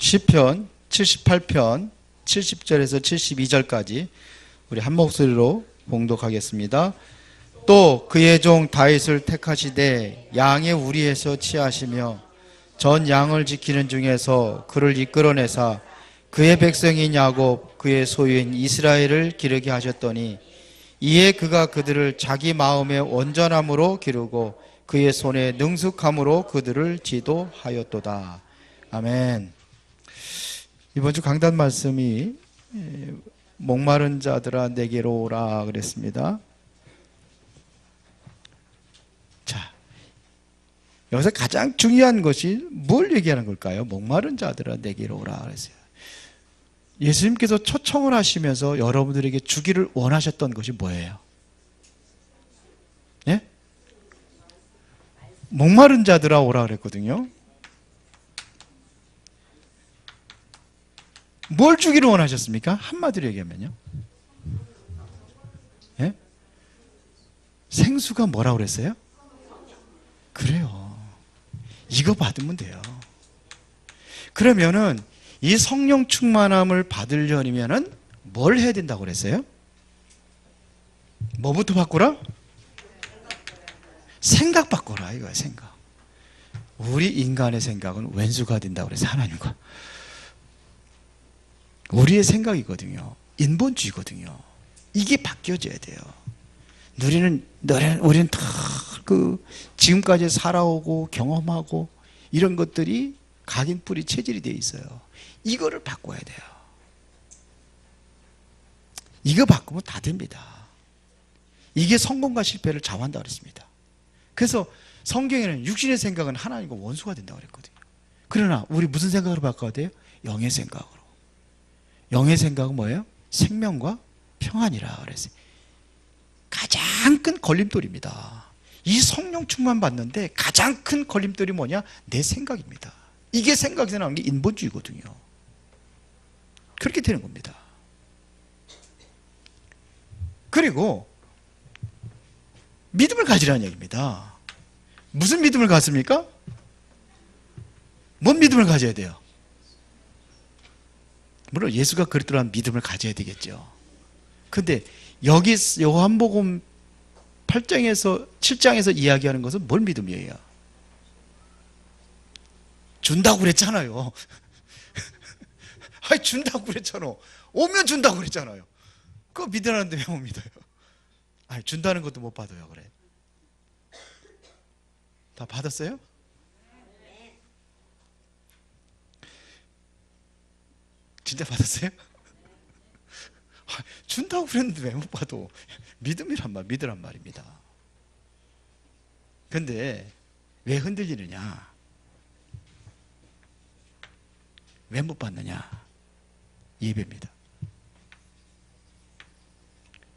시편 78편 70절에서 72절까지 우리 한 목소리로 봉독하겠습니다. 또 그의 종 다윗을 택하시되 양의 우리에서 취하시며 전 양을 지키는 중에서 그를 이끌어내사 그의 백성인 야곱 그의 소유인 이스라엘을 기르게 하셨더니 이에 그가 그들을 자기 마음의 온전함으로 기르고 그의 손의 능숙함으로 그들을 지도하였도다. 아멘. 이번 주 강단 말씀이 목마른 자들아 내게로 오라 그랬습니다. 자, 여기서 가장 중요한 것이 뭘 얘기하는 걸까요? 목마른 자들아 내게로 오라 그랬어요. 예수님께서 초청을 하시면서 여러분들에게 주기를 원하셨던 것이 뭐예요? 예? 목마른 자들아 오라 그랬거든요. 뭘 주기를 원하셨습니까? 한마디로 얘기하면요. 예? 생수가 뭐라고 그랬어요? 그래요. 이거 받으면 돼요. 그러면은 이 성령 충만함을 받으려면은 뭘 해야 된다고 그랬어요? 뭐부터 바꾸라? 생각 바꾸라 이거야. 생각. 우리 인간의 생각은 왼수가 된다고 그랬어요. 하나님과. 우리의 생각이거든요. 인본주의거든요. 이게 바뀌어져야 돼요. 우리는 다 지금까지 살아오고 경험하고 이런 것들이 각인뿌리 체질이 되어 있어요. 이거를 바꿔야 돼요. 이거 바꾸면 다 됩니다. 이게 성공과 실패를 좌우한다고 그랬습니다. 그래서 성경에는 육신의 생각은 하나님과 원수가 된다고 그랬거든요. 그러나 우리 무슨 생각으로 바꿔야 돼요? 영의 생각으로. 영의 생각은 뭐예요? 생명과 평안이라 그랬어요. 가장 큰 걸림돌입니다. 이 성령 충만 받는데 가장 큰 걸림돌이 뭐냐? 내 생각입니다. 이게 생각에서 나오는 게 인본주의거든요. 그렇게 되는 겁니다. 그리고 믿음을 가지라는 얘기입니다. 무슨 믿음을 갖습니까? 뭔 믿음을 가져야 돼요? 물론 예수가 그랬더라면 믿음을 가져야 되겠죠. 근데 여기 요한복음 8장에서 7장에서 이야기하는 것은 뭘 믿음이에요? 준다고 그랬잖아요. 아니 준다고 그랬잖아. 오면 준다고 그랬잖아요. 그거 믿으라는데 왜 못 믿어요? 아니 준다는 것도 못 받아요. 그래. 다 받았어요? 진짜 받았어요? 준다고 그랬는데 왜 못 받아? 믿으란 말입니다. 근데 왜 흔들리느냐? 왜 못 받느냐? 예배입니다.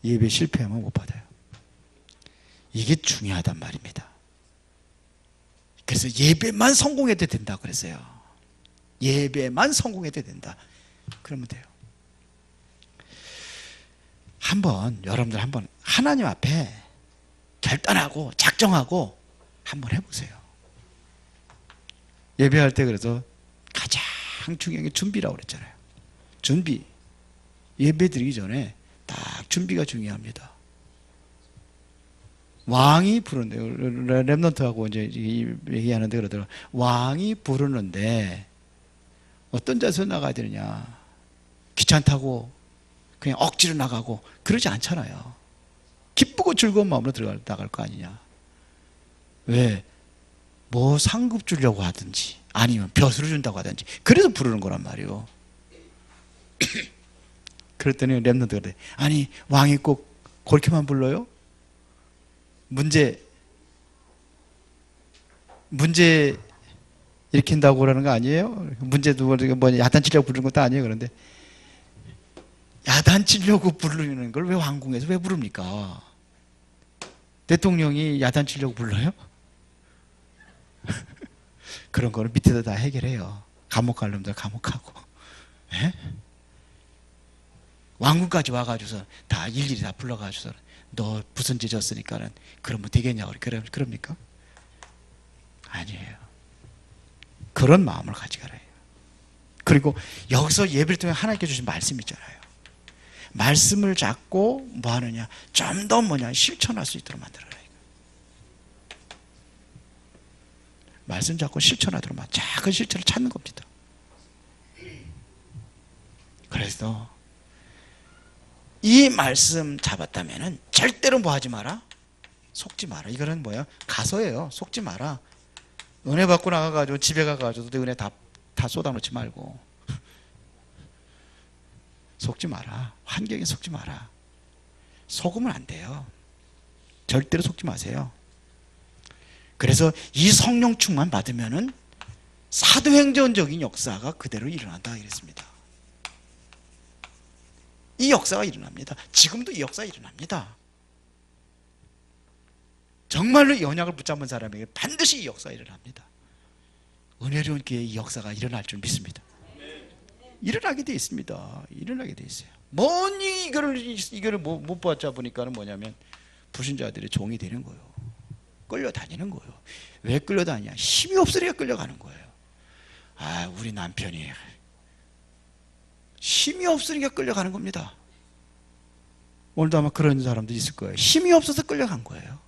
예배 실패하면 못 받아요. 이게 중요하단 말입니다. 그래서 예배만 성공해도 된다고 그랬어요. 예배만 성공해도 된다. 그러면 돼요. 여러분들 한번 하나님 앞에 결단하고 작정하고 한번 해보세요. 예배할 때 그래서 가장 중요한 게 준비라고 그랬잖아요. 준비. 예배 드리기 전에 딱 준비가 중요합니다. 왕이 부르는데, 랩넌트하고 이제 얘기하는데 그러더라고요. 왕이 부르는데 어떤 자세로 나가야 되느냐. 귀찮다고 그냥 억지로 나가고 그러지 않잖아요. 기쁘고 즐거운 마음으로 나갈 거 아니냐. 왜? 뭐 상급 주려고 하든지 아니면 벼슬을 준다고 하든지 그래서 부르는 거란 말이에요. 그랬더니 랩런트가 그래. 아니 왕이 꼭 그렇게만 불러요? 문제 일으킨다고 그러는 거 아니에요? 문제도 뭐 야단치려고 부르는 것도 아니에요. 그런데 야단치려고 부르는 걸 왜 왕궁에서 왜 부릅니까? 대통령이 야단치려고 불러요? 그런 거는 밑에다 다 해결해요. 감옥 갈 놈들 감옥하고. 예? 왕궁까지 와가지고서 다 일일이 다 불러가지고서 너 무슨 죄 졌으니까는 그러면 되겠냐고 그럽니까? 아니에요. 그런 마음을 가지가라 해요. 그리고 여기서 예배를 통해 하나님께 주신 말씀 있잖아요. 말씀을 잡고 뭐 하느냐, 좀 더 실천할 수 있도록 만들어라. 말씀 잡고 실천하도록 작은 실천을 찾는 겁니다. 그래서 이 말씀 잡았다면은 절대로 뭐 하지 마라? 속지 마라. 이거는 뭐야? 가서예요. 속지 마라. 은혜 받고 나가가지고 집에 가가지고 내 은혜 다 쏟아놓지 말고 속지 마라. 환경에 속지 마라. 속으면 안 돼요. 절대로 속지 마세요. 그래서 이 성령 충만 받으면은 사도행전적인 역사가 그대로 일어난다 그랬습니다. 이 역사가 일어납니다. 지금도 이 역사가 일어납니다. 정말로 이 언약을 붙잡은 사람에게 반드시 이 역사가 일어납니다. 은혜로운 교회의 이 역사가 일어날 줄 믿습니다. 일어나게 돼 있습니다. 일어나게 돼 있어요. 뭐니 이거를 못 받자 보니까는 뭐냐면 불신자들의 종이 되는 거예요. 끌려다니는 거예요. 왜 끌려다니냐? 힘이 없으니까 끌려가는 거예요. 아, 우리 남편이 힘이 없으니까 끌려가는 겁니다. 오늘도 아마 그런 사람도 있을 거예요. 힘이 없어서 끌려간 거예요.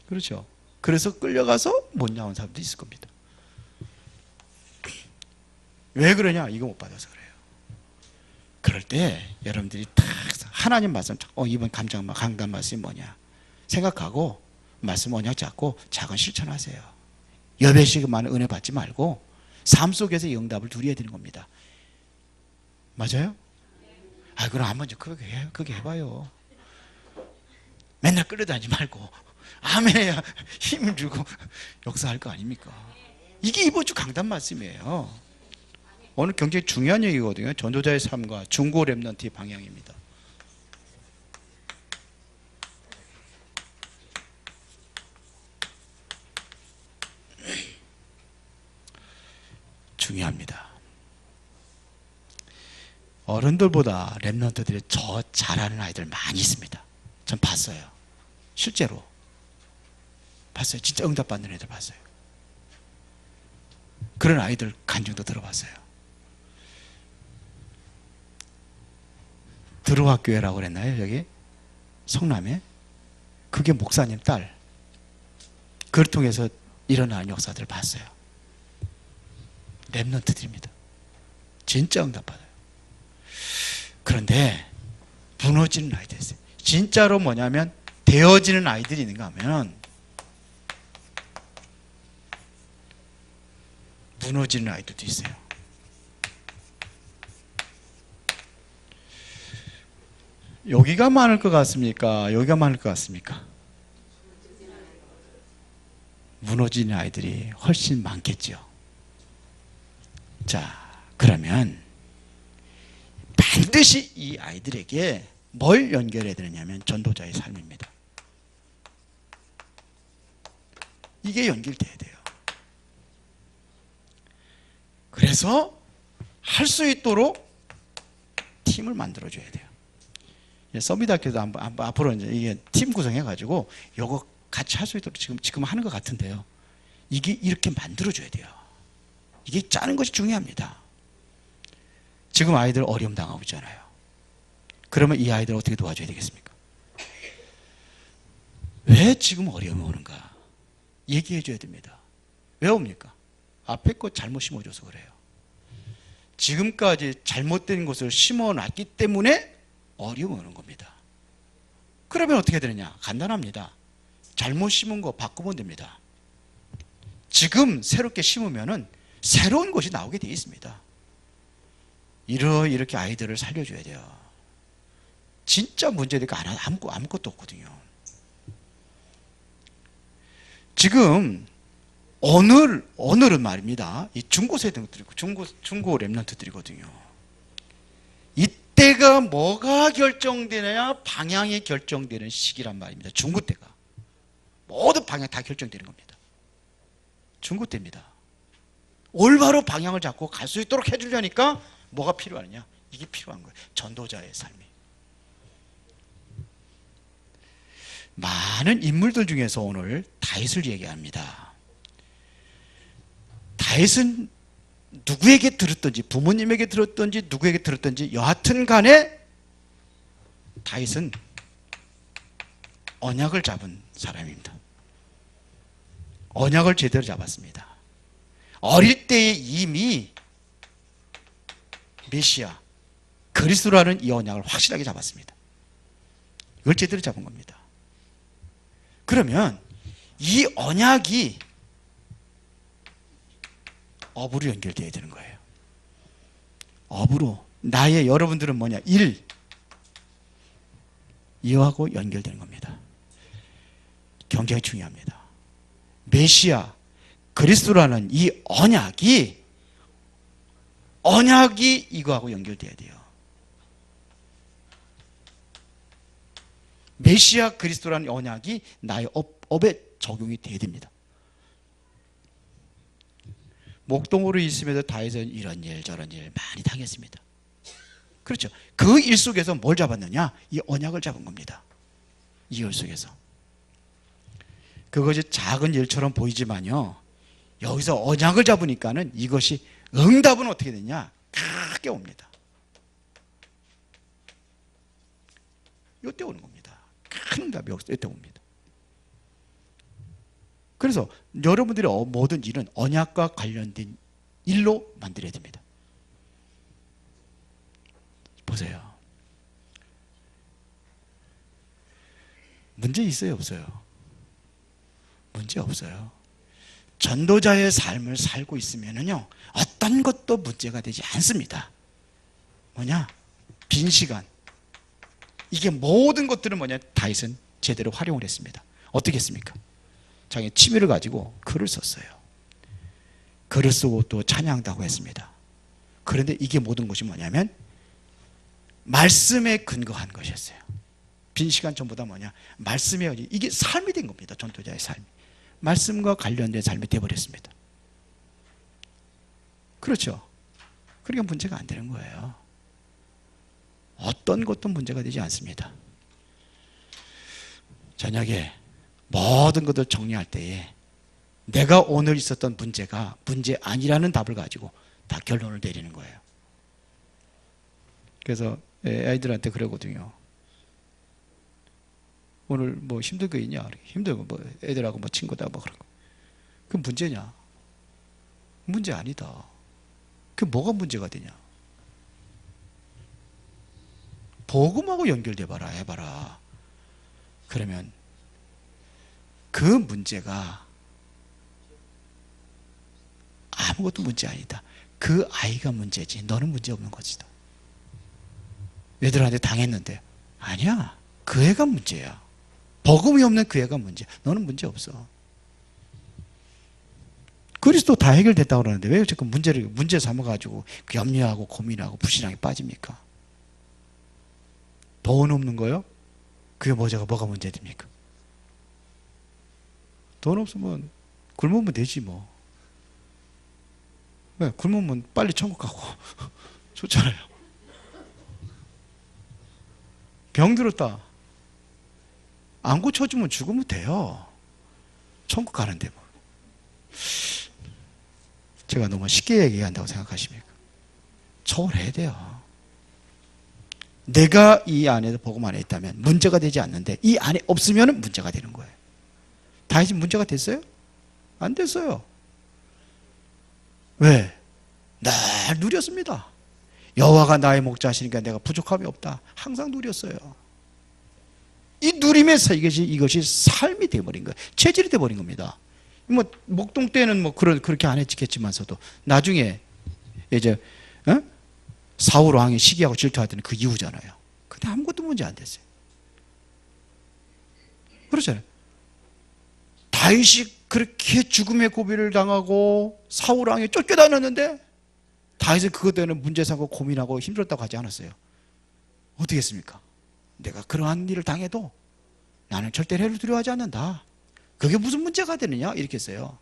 그렇죠? 그래서 끌려가서 못 나온 사람도 있을 겁니다. 왜 그러냐? 이거 못 받아서 그래요. 그럴 때 여러분들이 딱 하나님 말씀, 이번 강단 말씀이 뭐냐 생각하고 말씀 언약 잡고 작은 실천하세요. 여배식만 은혜 받지 말고 삶 속에서 응답을 누려야 되는 겁니다. 맞아요? 아, 그럼 한번 그게 해봐요. 맨날 끌려다니지 말고 아멘해야 힘을 주고 역사할 거 아닙니까? 이게 이번 주 강단 말씀이에요. 오늘 굉장히 중요한 얘기거든요. 전도자의 삶과 중고 렘넌트의 방향입니다. 중요합니다. 어른들보다 렘넌트들이 더 잘하는 아이들 많이 있습니다. 전 봤어요. 실제로 봤어요. 진짜 응답받는 애들 봤어요. 그런 아이들 간증도 들어봤어요. 들어와 교회라고 그랬나요? 여기 성남에 그게 목사님 딸. 그걸 통해서 일어나는 역사들을 봤어요. 렘넌트들입니다. 진짜 응답받아요. 그런데 무너지는 아이들이 있어요. 진짜로 뭐냐면 되어지는 아이들이 있는가 하면 무너지는 아이들도 있어요. 여기가 많을 것 같습니까? 여기가 많을 것 같습니까? 무너지는 아이들이 훨씬 많겠죠. 자, 그러면 반드시 이 아이들에게 뭘 연결해야 되느냐면 전도자의 삶입니다. 이게 연결돼야 돼요. 그래서 할 수 있도록 팀을 만들어줘야 돼요. 서비스학교도 앞으로 이게 팀 구성해가지고 요거 같이 할 수 있도록 지금 하는 것 같은데요. 이게 이렇게 만들어줘야 돼요. 이게 짜는 것이 중요합니다. 지금 아이들 어려움 당하고 있잖아요. 그러면 이 아이들 어떻게 도와줘야 되겠습니까? 왜 지금 어려움이 오는가? 얘기해줘야 됩니다. 왜 옵니까? 앞에 거 잘못 심어줘서 그래요. 지금까지 잘못된 것을 심어놨기 때문에 어려움이 오는 겁니다. 그러면 어떻게 되느냐? 간단합니다. 잘못 심은 거 바꾸면 됩니다. 지금 새롭게 심으면은 새로운 것이 나오게 되어 있습니다. 이렇게 아이들을 살려줘야 돼요. 진짜 문제니까 아무것도 없거든요. 지금 오늘은 말입니다. 이 중고 세대들이고 중고 렘넌트들이거든요. 이때가 뭐가 결정되느냐? 방향이 결정되는 시기란 말입니다. 중고 때가 모든 방향 다 결정되는 겁니다. 중고 때입니다. 올바로 방향을 잡고 갈 수 있도록 해주려니까 뭐가 필요하느냐? 이게 필요한 거예요. 전도자의 삶이. 많은 인물들 중에서 오늘 다윗을 얘기합니다. 다윗은 누구에게 들었든지, 부모님에게 들었든지 누구에게 들었든지 여하튼 간에 다윗은 언약을 잡은 사람입니다. 언약을 제대로 잡았습니다. 어릴 때에 이미 메시아 그리스도라는 이 언약을 확실하게 잡았습니다. 이걸 제대로 잡은 겁니다. 그러면 이 언약이 업으로 연결되어야 되는 거예요. 업으로. 나의, 여러분들은 뭐냐? 이하고 연결되는 겁니다. 굉장히 중요합니다. 메시아 그리스도라는 이 언약이 이거하고 연결돼야 돼요. 메시아 그리스도라는 언약이 나의 업에 적용이 돼야 됩니다. 목동으로 있으면서 다윗은 이런 일 저런 일 많이 당했습니다. 그렇죠. 그 일 속에서 뭘 잡았느냐? 이 언약을 잡은 겁니다. 이 일 속에서. 그것이 작은 일처럼 보이지만요, 여기서 언약을 잡으니까는 이것이 응답은 어떻게 되냐? 크게 옵니다. 이때 오는 겁니다. 큰 응답이 이때 옵니다. 그래서 여러분들의 모든 일은 언약과 관련된 일로 만들어야 됩니다. 보세요. 문제 있어요, 없어요? 문제 없어요. 전도자의 삶을 살고 있으면요, 어떤 것도 문제가 되지 않습니다. 뭐냐? 빈 시간. 이게 모든 것들은 뭐냐? 다윗은 제대로 활용을 했습니다. 어떻게 했습니까? 자기 취미를 가지고 글을 썼어요. 글을 쓰고 또 찬양도 하고 했습니다. 그런데 이게 모든 것이 뭐냐면 말씀에 근거한 것이었어요. 빈 시간 전부 다 뭐냐? 말씀에, 이게 삶이 된 겁니다. 전도자의 삶이. 말씀과 관련된 삶이 되어버렸습니다. 그렇죠. 그러니까 문제가 안 되는 거예요. 어떤 것도 문제가 되지 않습니다. 저녁에 모든 것을 정리할 때에 내가 오늘 있었던 문제가 문제 아니라는 답을 가지고 다 결론을 내리는 거예요. 그래서 아이들한테 그러거든요. 오늘 뭐 힘든 거 있냐? 힘들고 뭐 애들하고 뭐 친구다 뭐 그러고. 그게 문제냐? 문제 아니다. 그게 뭐가 문제가 되냐? 복음하고 연결돼 봐라, 해봐라. 그러면 그 문제가 아무것도 문제 아니다. 그 아이가 문제지. 너는 문제 없는 것이다. 애들한테 당했는데 아니야. 그 애가 문제야. 복음이 없는 그 애가 문제야. 너는 문제 없어. 그리스도 다 해결됐다고 그러는데 왜 자꾸 문제 삼아가지고 염려하고 고민하고 불신앙에 빠집니까? 돈 없는 거요? 그게 뭐가 문제됩니까? 돈 없으면 굶으면 되지 뭐. 왜? 굶으면 빨리 천국 가고 좋잖아요. 병 들었다. 안 고쳐주면 죽으면 돼요. 천국 가는데 뭐. 제가 너무 쉽게 얘기한다고 생각하십니까? 초월해야 돼요. 내가 이 안에서 복음 안에 있다면 문제가 되지 않는데 이 안에 없으면 문제가 되는 거예요. 다윗이 문제가 됐어요? 안 됐어요. 왜? 늘 누렸습니다. 여호와가 나의 목자시니까 내가 부족함이 없다. 항상 누렸어요. 이 누림에서 이것이 삶이 되어버린 거예요. 체질이 되어버린 겁니다. 뭐 목동 때는 뭐 그렇게 안 했겠지만서도 나중에 이제 사울 왕이 시기하고 질투하던 그 이후잖아요. 근데 아무것도 문제 안 됐어요. 그렇잖아요. 다윗이 그렇게 죽음의 고비를 당하고 사울 왕이 쫓겨다녔는데 다윗은 그것 때문에 문제 삼고 고민하고 힘들었다고 하지 않았어요. 어떻게 했습니까? 내가 그러한 일을 당해도 나는 절대 해를 두려워하지 않는다. 그게 무슨 문제가 되느냐? 이렇게 했어요.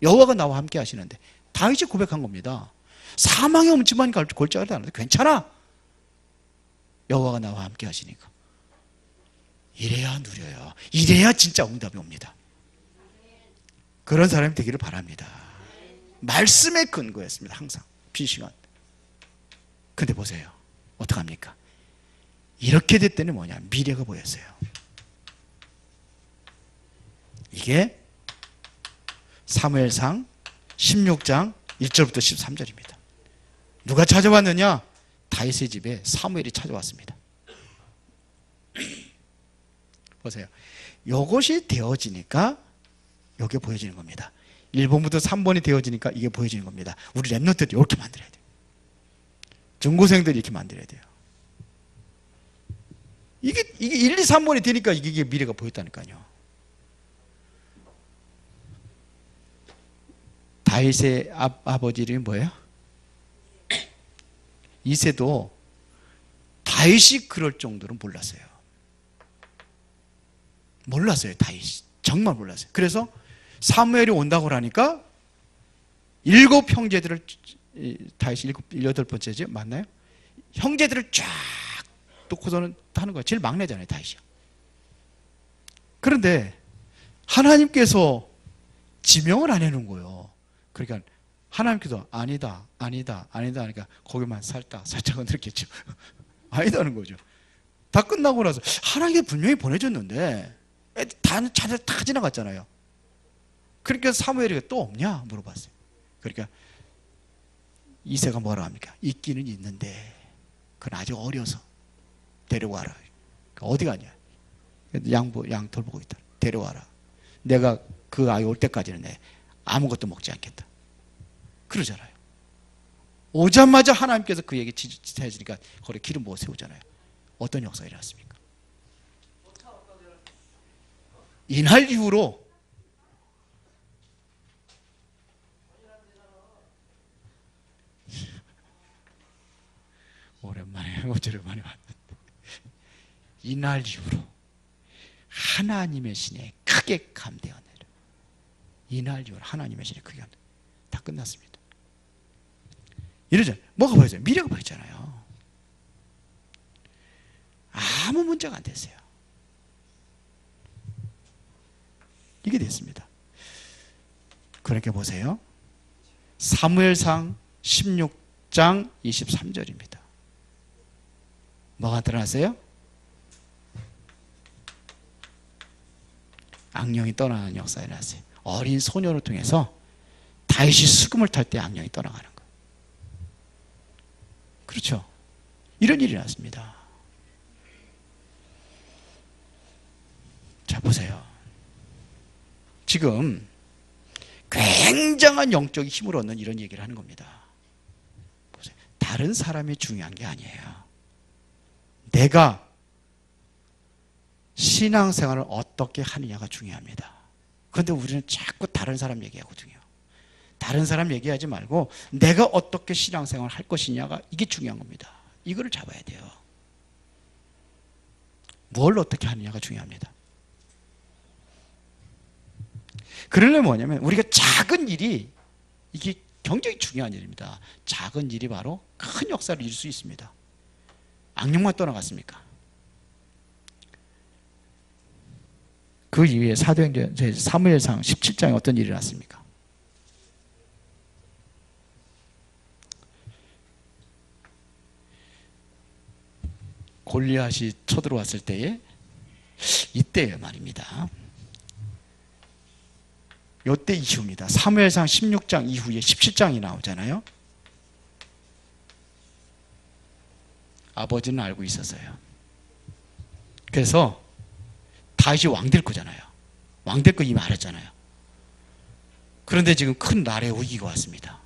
여호와가 나와 함께 하시는데 다윗이 고백한 겁니다. 사망의 엄침한 골짜기를 다는데 괜찮아. 여호와가 나와 함께 하시니까. 이래야 누려요. 이래야 진짜 응답이 옵니다. 그런 사람이 되기를 바랍니다. 말씀의 근거였습니다. 항상 빈 시간. 근데 보세요. 어떡합니까? 이렇게 됐더니 뭐냐? 미래가 보였어요. 이게 사무엘상 16장 1절부터 13절입니다. 누가 찾아왔느냐? 다윗의 집에 사무엘이 찾아왔습니다. 보세요. 이것이 되어지니까 이게 보여지는 겁니다. 1번부터 3번이 되어지니까 이게 보여지는 겁니다. 우리 랩런트들이 이렇게 만들어야 돼요. 중고생들이 이렇게 만들어야 돼요. 이게 1, 2, 3번이 되니까 이게 미래가 보였다니까요. 다윗의 아버지 이름이 뭐예요? 이새도 다윗이 그럴 정도로 몰랐어요. 몰랐어요. 다윗이 정말 몰랐어요. 그래서 사무엘이 온다고 하니까 7 형제들을, 다윗이 8번째지 맞나요? 형제들을 쫙 놓고서는 하는 거예요. 제일 막내잖아요, 다윗이. 그런데 하나님께서 지명을 안 해놓은 거예요. 그러니까 하나님께서 아니다 하니까 거기만 살짝 건드렸겠죠. 아니다는 거죠. 다 끝나고 나서 하나님께 분명히 보내줬는데 다 지나갔잖아요. 그러니까 사무엘이가 또 없냐 물어봤어요. 그러니까 이새가 뭐라 합니까? 있기는 있는데 그건 아직 어려서 데려와라. 그러니까 어디 가냐? 양 돌보고 있다. 데려와라. 내가 그 아이 올 때까지는 내 아무것도 먹지 않겠다. 그러잖아요. 오자마자 하나님께서 그에게 지시해주니까 거기에 기름 부어 세우잖아요. 어떤 역사가 일어났습니까? 이날 이후로 오랜만에 왔는데 이날 이후로 하나님의 신에 크게 감되었느라. 이날 이후로 하나님의 신에 크게 감되. 다 끝났습니다. 이러잖아요. 뭐가 보여져요? 미래가 보였잖아요. 아무 문제가 안 됐어요. 이게 됐습니다. 그렇게 보세요. 사무엘상 16장 23절입니다. 뭐가 드러났어요? 악령이 떠나는 역사가 일어났어요. 어린 소년을 통해서 다윗이 수금을 탈 때 악령이 떠나가는 거예요. 그렇죠? 이런 일이 일어났습니다. 자, 보세요. 지금 굉장한 영적인 힘을 얻는 이런 얘기를 하는 겁니다. 보세요. 다른 사람이 중요한 게 아니에요. 내가 신앙생활을 어떻게 하느냐가 중요합니다. 그런데 우리는 자꾸 다른 사람 얘기하거든요. 다른 사람 얘기하지 말고 내가 어떻게 신앙생활을 할 것이냐가 이게 중요한 겁니다. 이거를 잡아야 돼요. 뭘 어떻게 하느냐가 중요합니다. 그러려면 뭐냐면 우리가 작은 일이 이게 굉장히 중요한 일입니다. 작은 일이 바로 큰 역사를 이룰 수 있습니다. 악령만 떠나갔습니까? 그 이후에 사도행전 사무엘상 17장에 어떤 일이 났습니까? 골리앗이 쳐들어왔을 때에 이때 말입니다. 이때 이후입니다. 사무엘상 16장 이후에 17장이 나오잖아요. 아버지는 알고 있었어요. 그래서 다윗이 왕 될 거잖아요. 왕 될 거 이미 알았잖아요. 그런데 지금 큰 나라의 위기가 왔습니다.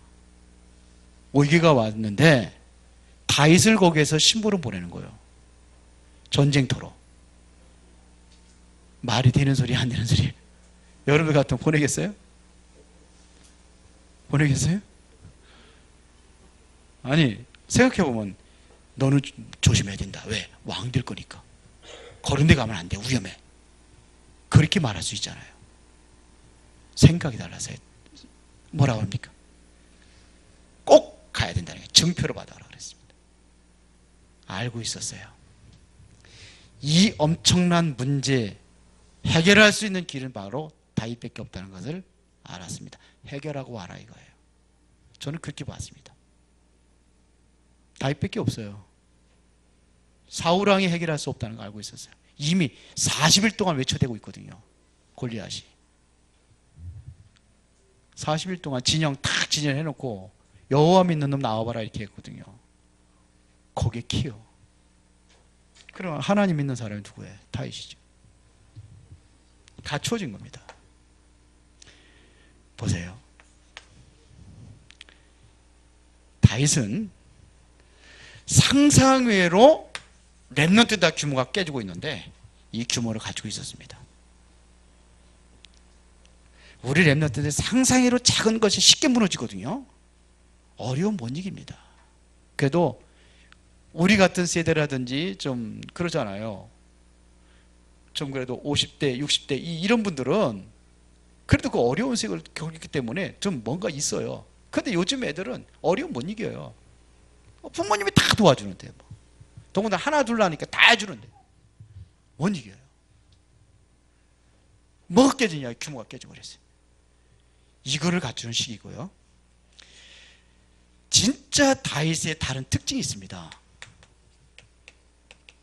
위기가 왔는데 다윗을 거기에서 신부로 보내는 거예요. 전쟁터로. 말이 되는 소리 안 되는 소리. 여러분 같으면 보내겠어요? 보내겠어요? 아니 생각해보면 너는 조심해야 된다. 왜? 왕 될 거니까. 그런 데 가면 안 돼. 위험해. 그렇게 말할 수 있잖아요. 생각이 달라서 뭐라고 합니까? 꼭 가야 된다는 거예요. 증표를 받아라 그랬습니다. 알고 있었어요. 이 엄청난 문제 해결할 수 있는 길은 바로 다윗밖에 없다는 것을 알았습니다. 해결하고 와라 이거예요. 저는 그렇게 봤습니다. 다윗밖에 없어요. 사울왕이 해결할 수 없다는 걸 알고 있었어요. 이미 40일 동안 외쳐대고 있거든요. 골리앗이 40일 동안 진영 탁 진열해놓고 여호와 믿는 놈 나와봐라 이렇게 했거든요. 거기에 키요. 그럼 하나님 믿는 사람이 누구예요? 다윗이죠. 갖추어진 겁니다. 보세요. 다윗은 상상외로 렘넌트 다 규모가 깨지고 있는데 이 규모를 가지고 있었습니다. 우리 렘넌트들 상상외로 작은 것이 쉽게 무너지거든요. 어려운 못 이깁니다. 그래도 우리 같은 세대라든지 좀 그러잖아요. 좀 그래도 50대, 60대 이런 분들은 그래도 그 어려운 세계를 겪기 때문에 좀 뭔가 있어요. 근데 요즘 애들은 어려움 못 이겨요. 부모님이 다 도와주는데 뭐. 더군다나 하나 둘 나니까 다 해주는데 못 이겨요. 뭐가 깨지냐? 규모가 깨져버렸어요. 이거를 갖추는 시기고요. 진짜 다윗의 다른 특징이 있습니다.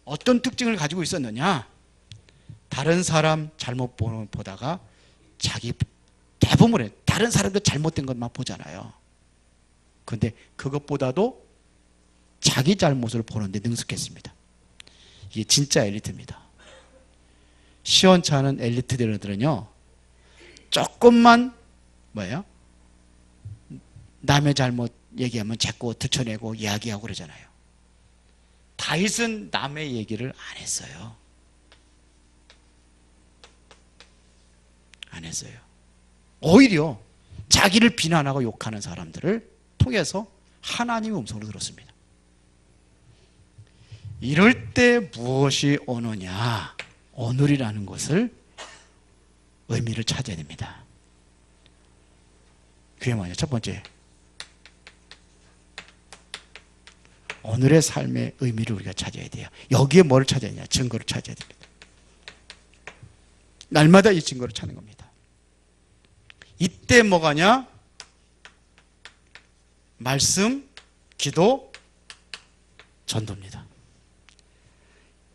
어떤 특징을 가지고 있었느냐? 다른 사람 잘못 보다가 자기 대부분의 다른 사람들 잘못된 것만 보잖아요. 그런데 그것보다도 자기 잘못을 보는데 능숙했습니다. 이게 진짜 엘리트입니다. 시원찮은 엘리트들은요, 조금만 뭐예요? 남의 잘못 얘기하면 자꾸 들춰내고 이야기하고 그러잖아요. 다윗은 남의 얘기를 안 했어요. 안 했어요. 오히려 자기를 비난하고 욕하는 사람들을 통해서 하나님의 음성을 들었습니다. 이럴 때 무엇이 오느냐? 오늘이라는 것을 의미를 찾아야 됩니다. 그게 뭐냐? 첫 번째, 오늘의 삶의 의미를 우리가 찾아야 돼요. 여기에 뭘 찾아야 되냐? 증거를 찾아야 됩니다. 날마다 이 증거를 찾는 겁니다. 이때 뭐가냐? 말씀, 기도, 전도입니다.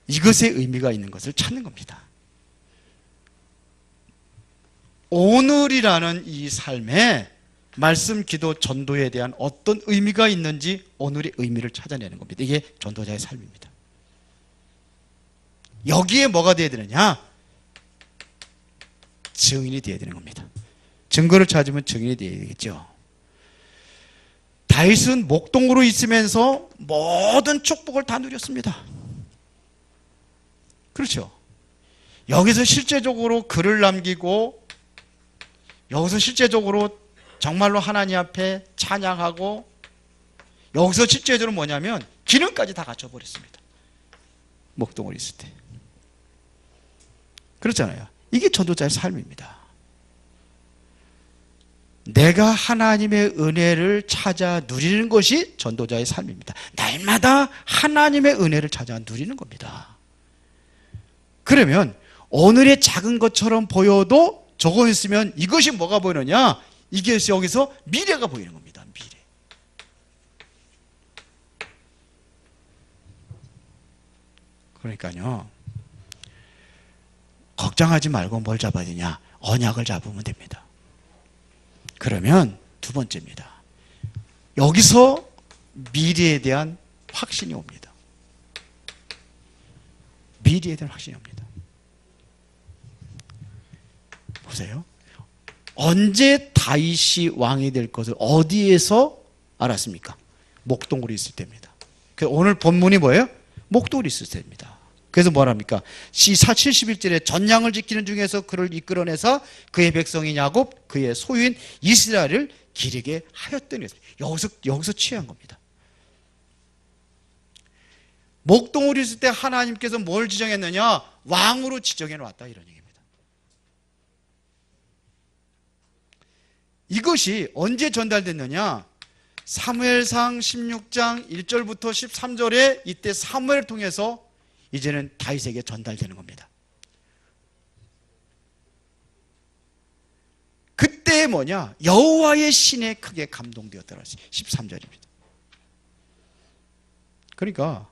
이것에 의미가 있는 것을 찾는 겁니다. 오늘이라는 이 삶에 말씀, 기도, 전도에 대한 어떤 의미가 있는지 오늘의 의미를 찾아내는 겁니다. 이게 전도자의 삶입니다. 여기에 뭐가 되어야 되느냐? 증인이 되어야 되는 겁니다. 증거를 찾으면 증인이 되어야 되겠죠. 다윗은 목동으로 있으면서 모든 축복을 다 누렸습니다. 그렇죠. 여기서 실제적으로 글을 남기고 여기서 실제적으로 정말로 하나님 앞에 찬양하고 여기서 실제적으로 뭐냐면 기능까지 다 갖춰버렸습니다. 목동으로 있을 때. 그렇잖아요. 이게 전도자의 삶입니다. 내가 하나님의 은혜를 찾아 누리는 것이 전도자의 삶입니다. 날마다 하나님의 은혜를 찾아 누리는 겁니다. 그러면 오늘의 작은 것처럼 보여도 저거 있으면 이것이 뭐가 보이느냐? 이게 여기서 미래가 보이는 겁니다. 미래. 그러니까요, 걱정하지 말고 뭘 잡아야 되냐? 언약을 잡으면 됩니다. 그러면 두 번째입니다. 여기서 미래에 대한 확신이 옵니다. 미래에 대한 확신이 옵니다. 보세요. 언제 다윗이 왕이 될 것을 어디에서 알았습니까? 목동으로 있을 때입니다. 오늘 본문이 뭐예요? 목동으로 있을 때입니다. 그래서 뭐랍니까? 시사 71절에 전량을 지키는 중에서 그를 이끌어내서 그의 백성인 야곱, 그의 소유인 이스라엘을 기르게 하였더니, 여기서 취한 겁니다. 목동으로 있을 때 하나님께서 뭘 지정했느냐? 왕으로 지정해 놨다, 이런 얘기입니다. 이것이 언제 전달됐느냐? 사무엘상 16장 1절부터 13절에 이때 사무엘을 통해서 이제는 다윗에게 전달되는 겁니다. 그때 이때에 뭐냐? 여호와의 신에 크게 감동되었더라. 13절입니다. 그러니까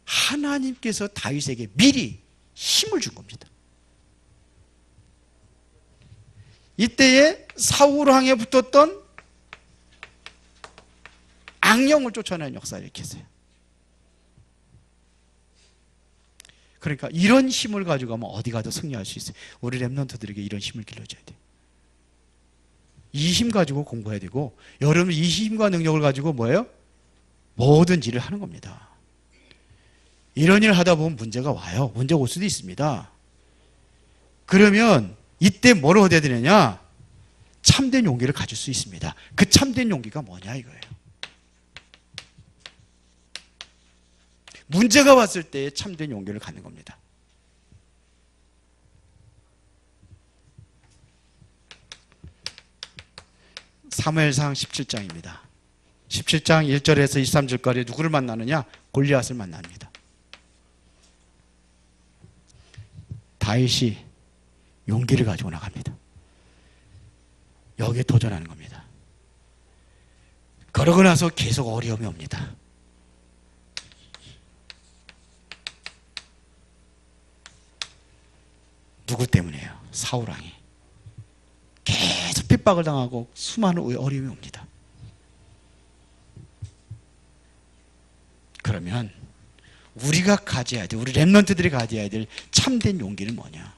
하나님께서 다윗에게 미리 힘을 준 겁니다. 이때에 사울 왕에 붙었던 악령을 쫓아내는 역사를 일으켰어요. 그러니까 이런 힘을 가지고 가면 어디 가도 승리할 수 있어요. 우리 렘넌트들에게 이런 힘을 길러줘야 돼요. 이 힘 가지고 공부해야 되고, 여러분 이 힘과 능력을 가지고 뭐예요? 모든 일을 하는 겁니다. 이런 일을 하다 보면 문제가 와요. 문제가 올 수도 있습니다. 그러면 이때 뭘 얻어야 되느냐? 참된 용기를 가질 수 있습니다. 그 참된 용기가 뭐냐 이거예요. 문제가 왔을 때 참된 용기를 갖는 겁니다. 사무엘상 17장입니다. 17장 1절에서 23절까지 누구를 만나느냐? 골리앗을 만납니다. 다윗이 용기를 가지고 나갑니다. 여기에 도전하는 겁니다. 그러고 나서 계속 어려움이 옵니다. 누구 때문에요? 사울 왕이 계속 핍박을 당하고 수많은 어려움이 옵니다. 그러면 우리가 가져야 돼, 우리 렘넌트들이 가져야 될 참된 용기는 뭐냐?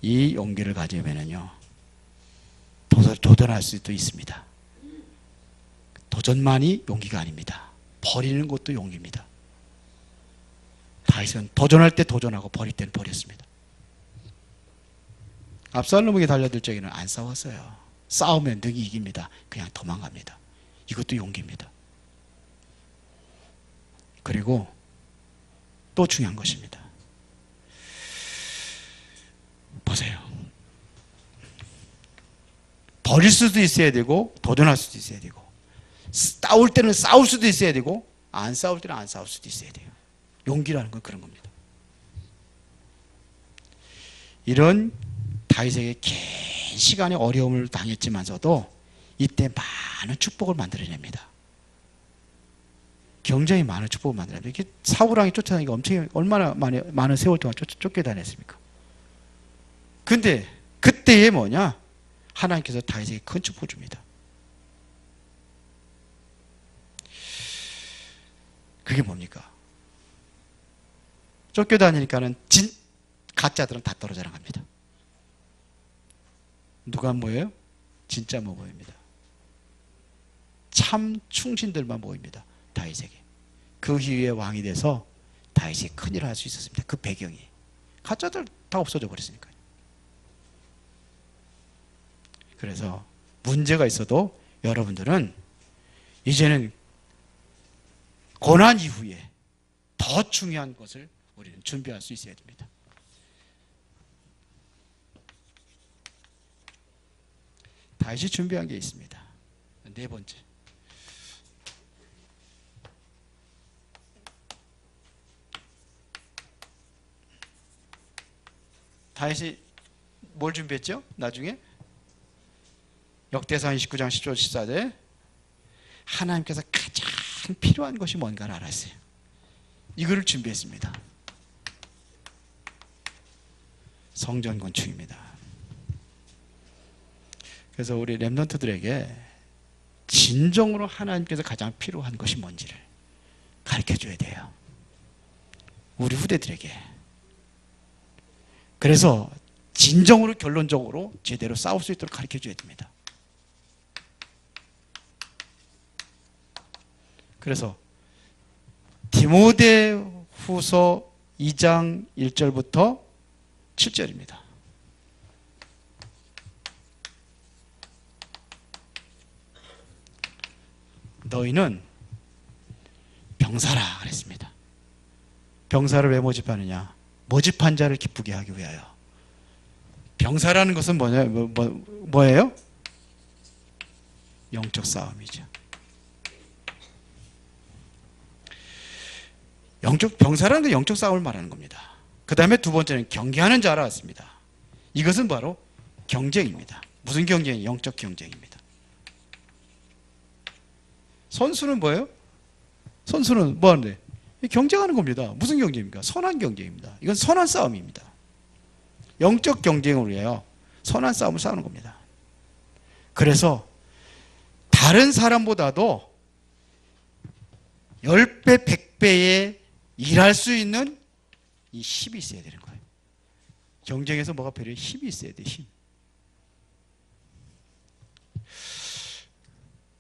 이 용기를 가지면은요, 도전할 수도 있습니다. 도전만이 용기가 아닙니다. 버리는 것도 용기입니다. 다윗은 도전할 때 도전하고 버릴 때는 버렸습니다. 압살롬에게 달려들 적에는 안 싸웠어요. 싸우면 능히 이깁니다. 그냥 도망갑니다. 이것도 용기입니다. 그리고 또 중요한 것입니다. 보세요. 버릴 수도 있어야 되고 도전할 수도 있어야 되고, 싸울 때는 싸울 수도 있어야 되고 안 싸울 때는 안 싸울 수도 있어야 돼요. 용기라는 건 그런 겁니다. 이런 다윗에게 긴 시간의 어려움을 당했지만서도 이때 많은 축복을 만들어냅니다. 굉장히 많은 축복을 만들어냅니다. 이렇게 사울 왕이 쫓아다니니까 얼마나 많은 세월 동안 쫓겨다녔습니까? 근데 그때에 뭐냐? 하나님께서 다윗에게 큰 축복을 줍니다. 그게 뭡니까? 쫓겨다니니까는 가짜들은 다 떨어져 나갑니다. 누가 모여요? 진짜 모입니다. 참 충신들만 모입니다. 다윗에게. 그 이후에 왕이 돼서 다윗이 큰일을 할 수 있었습니다. 그 배경이. 가짜들 다 없어져 버렸으니까요. 그래서 문제가 있어도 여러분들은 이제는 고난 이후에 더 중요한 것을 우리는 준비할 수 있어야 됩니다. 다윗이 준비한 게 있습니다. 네 번째. 다윗이 뭘 준비했죠? 나중에 역대상 29장 10절 14절 하나님께서 가장 필요한 것이 뭔가를 알았어요. 이거를 준비했습니다. 성전 건축입니다. 그래서 우리 렘넌트들에게 진정으로 하나님께서 가장 필요한 것이 뭔지를 가르쳐줘야 돼요. 우리 후대들에게. 그래서 진정으로 결론적으로 제대로 싸울 수 있도록 가르쳐줘야 됩니다. 그래서 디모데후서 2장 1절부터 7절입니다. 너희는 병사라 그랬습니다. 병사를 왜 모집하느냐? 모집한 자를 기쁘게 하기 위하여. 병사라는 것은 뭐예요? 영적 싸움이죠. 병사라는 건 영적 싸움을 말하는 겁니다. 그 다음에 두 번째는 경계하는 자라 했습니다. 이것은 바로 경쟁입니다. 무슨 경쟁이? 영적 경쟁입니다. 선수는 뭐예요? 선수는 뭐 하는데? 경쟁하는 겁니다. 무슨 경쟁입니까? 선한 경쟁입니다. 이건 선한 싸움입니다. 영적 경쟁을 위하여 선한 싸움을 싸우는 겁니다. 그래서 다른 사람보다도 10배, 100배에 일할 수 있는 이 힘이 있어야 되는 거예요. 경쟁에서 뭐가 필요해요? 힘이 있어야 돼요. 힘.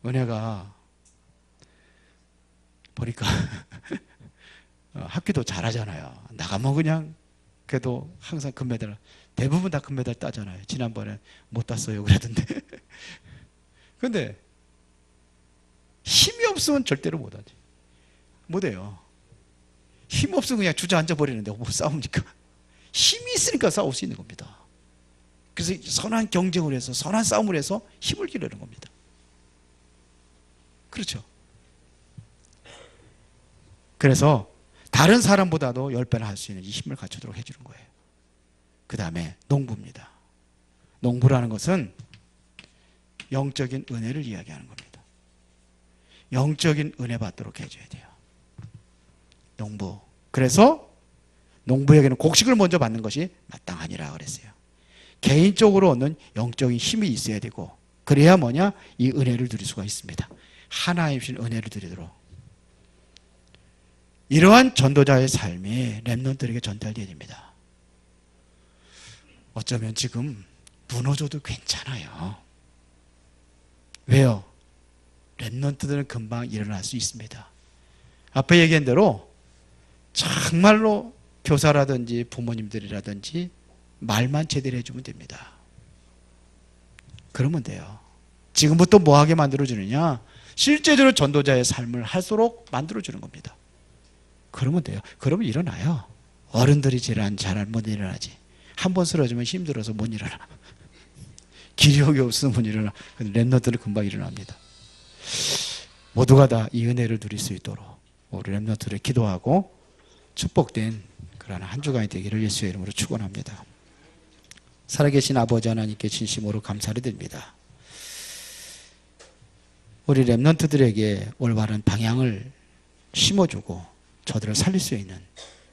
은혜가 보니까 학교도 잘하잖아요. 나가면 그냥 그래도 항상 금메달, 대부분 다 금메달 따잖아요. 지난번에 못 땄어요 그러던데. 근데 힘이 없으면 절대로 못하지. 못해요. 힘 없으면 그냥 주저앉아 버리는데 뭐 싸웁니까? 힘이 있으니까 싸울 수 있는 겁니다. 그래서 선한 경쟁을 해서 선한 싸움을 해서 힘을 기르는 겁니다. 그렇죠. 그래서 다른 사람보다도 10배나 할 수 있는 이 힘을 갖추도록 해주는 거예요. 그 다음에 농부입니다. 농부라는 것은 영적인 은혜를 이야기하는 겁니다. 영적인 은혜 받도록 해줘야 돼요. 농부. 그래서 농부에게는 곡식을 먼저 받는 것이 마땅하니라 그랬어요. 개인적으로 얻는 영적인 힘이 있어야 되고, 그래야 뭐냐? 이 은혜를 누릴 수가 있습니다. 하나님 주신 은혜를 누리도록. 이러한 전도자의 삶이 렘넌트들에게 전달되어야 됩니다. 어쩌면 지금 무너져도 괜찮아요. 왜요? 렘넌트들은 금방 일어날 수 있습니다. 앞에 얘기한 대로 정말로 교사라든지 부모님들이라든지 말만 제대로 해주면 됩니다. 그러면 돼요. 지금부터 뭐하게 만들어주느냐? 실제적으로 전도자의 삶을 할수록 만들어주는 겁니다. 그러면 돼요. 그러면 일어나요. 어른들이 잘 못 일어나지. 한 번 쓰러지면 힘들어서 못 일어나. 기력이 없으면 못 일어나. 렘넌트는 금방 일어납니다. 모두가 다 이 은혜를 누릴 수 있도록 우리 렘넌트를 기도하고 축복된 그러한 한 주간이 되기를 예수의 이름으로 축원합니다. 살아계신 아버지 하나님께 진심으로 감사를 드립니다. 우리 렘넌트들에게 올바른 방향을 심어주고 저들을 살릴 수 있는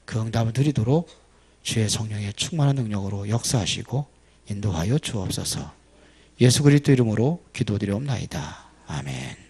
그 응답을 드리도록 주의 성령의 충만한 능력으로 역사하시고 인도하여 주옵소서. 예수 그리스도 이름으로 기도드리옵나이다. 아멘.